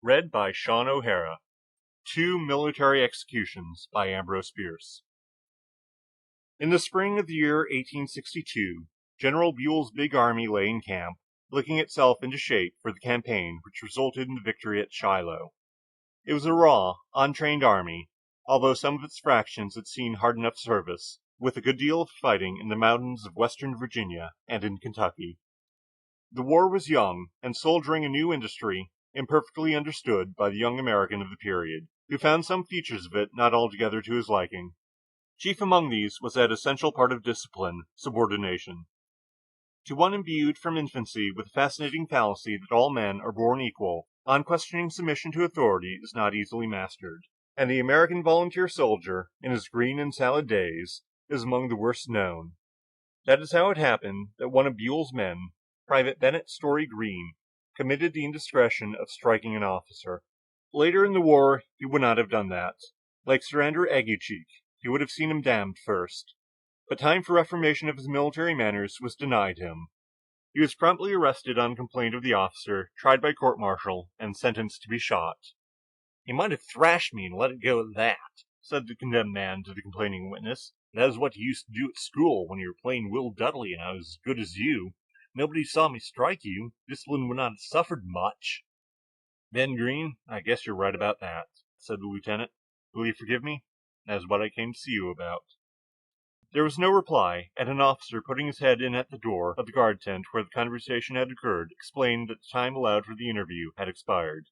Read by Sean O'Hara. Two Military Executions by Ambrose Bierce. In the spring of the year 1862, General Buell's big army lay in camp, licking itself into shape for the campaign which resulted in the victory at Shiloh. It was a raw, untrained army, although some of its fractions had seen hard enough service, with a good deal of fighting in the mountains of western Virginia and in Kentucky. The war was young, and soldiering a new industry, imperfectly understood by the young American of the period, who found some features of it not altogether to his liking. Chief among these was that essential part of discipline, subordination. To one imbued from infancy with the fascinating fallacy that all men are born equal, unquestioning submission to authority is not easily mastered, and the American volunteer soldier, in his green and salad days, is among the worst known. That is how it happened that one of Buell's men, Private Bennett Story Green, committed the indiscretion of striking an officer. Later in the war, he would not have done that. Like Sir Andrew Aguecheek, he would have seen him damned first. But time for reformation of his military manners was denied him. He was promptly arrested on complaint of the officer, tried by court-martial, and sentenced to be shot. "He might have thrashed me and let it go at that," said the condemned man to the complaining witness. "That is what you used to do at school when you were playing Will Dudley and I was as good as you. Nobody saw me strike you. Discipline would not have suffered much." "Ben Green, I guess you're right about that," said the lieutenant. "Will you forgive me? That is what I came to see you about." There was no reply, and an officer putting his head in at the door of the guard tent where the conversation had occurred explained that the time allowed for the interview had expired.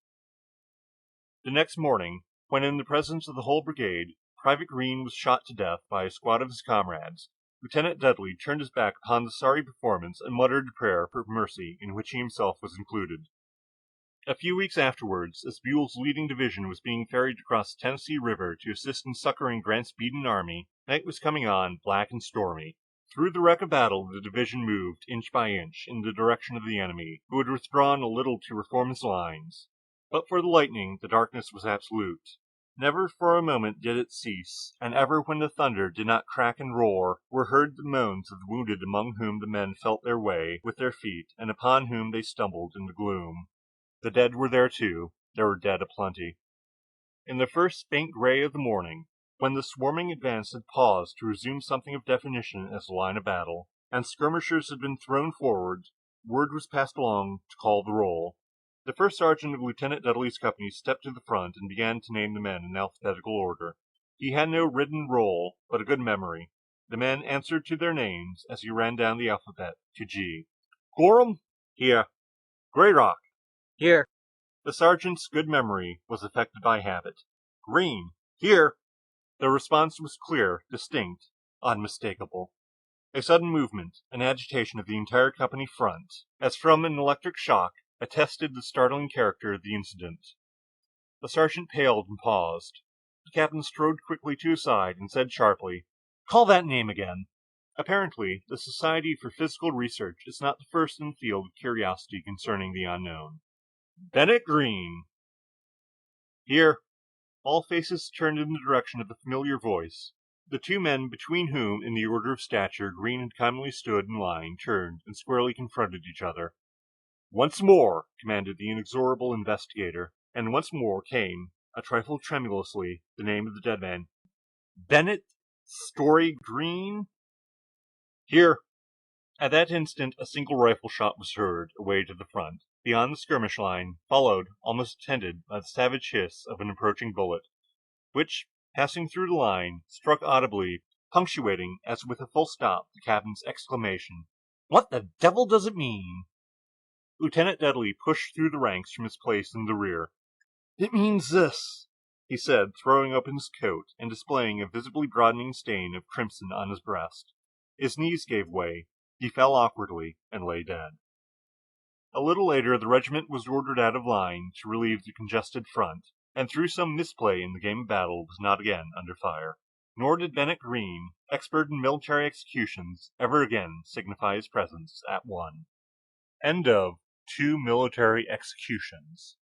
The next morning, when in the presence of the whole brigade, Private Green was shot to death by a squad of his comrades, Lieutenant Dudley turned his back upon the sorry performance and muttered a prayer for mercy in which he himself was included. A few weeks afterwards, as Buell's leading division was being ferried across the Tennessee River to assist in succoring Grant's beaten army, night was coming on, black and stormy. Through the wreck of battle, the division moved, inch by inch, in the direction of the enemy, who had withdrawn a little to reform his lines. But for the lightning, the darkness was absolute. Never for a moment did it cease, and ever when the thunder did not crack and roar, were heard the moans of the wounded among whom the men felt their way with their feet, and upon whom they stumbled in the gloom. The dead were there too. There were dead aplenty. In the first faint gray of the morning, when the swarming advance had paused to resume something of definition as a line of battle, and skirmishers had been thrown forward, word was passed along to call the roll. The first sergeant of Lieutenant Dudley's company stepped to the front and began to name the men in alphabetical order. He had no written roll, but a good memory. The men answered to their names as he ran down the alphabet to G. "Gorham?" "Here." "Grayrock?" "Here." The sergeant's good memory was affected by habit. "Green?" "Here." The response was clear, distinct, unmistakable. A sudden movement, an agitation of the entire company front, as from an electric shock, attested the startling character of the incident. The sergeant paled and paused. The captain strode quickly to his side and said sharply, "Call that name again." Apparently, the Society for Physical Research is not the first in the field of curiosity concerning the unknown. "Bennett Green." "Here." All faces turned in the direction of the familiar voice. The two men between whom, in the order of stature, Green had commonly stood in line turned and squarely confronted each other. "Once more," commanded the inexorable investigator, and once more came, a trifle tremulously, the name of the dead man. "Bennett Story Green?" "Here." At that instant a single rifle shot was heard, away to the front, beyond the skirmish line, followed, almost attended, by the savage hiss of an approaching bullet, which, passing through the line, struck audibly, punctuating, as with a full stop, the captain's exclamation, "What the devil does it mean?" Lieutenant Dudley pushed through the ranks from his place in the rear. "It means this," he said, throwing open his coat and displaying a visibly broadening stain of crimson on his breast. His knees gave way, he fell awkwardly, and lay dead. A little later the regiment was ordered out of line to relieve the congested front, and through some misplay in the game of battle was not again under fire. Nor did Bennett Green, expert in military executions, ever again signify his presence at one. End of Two Military Executions.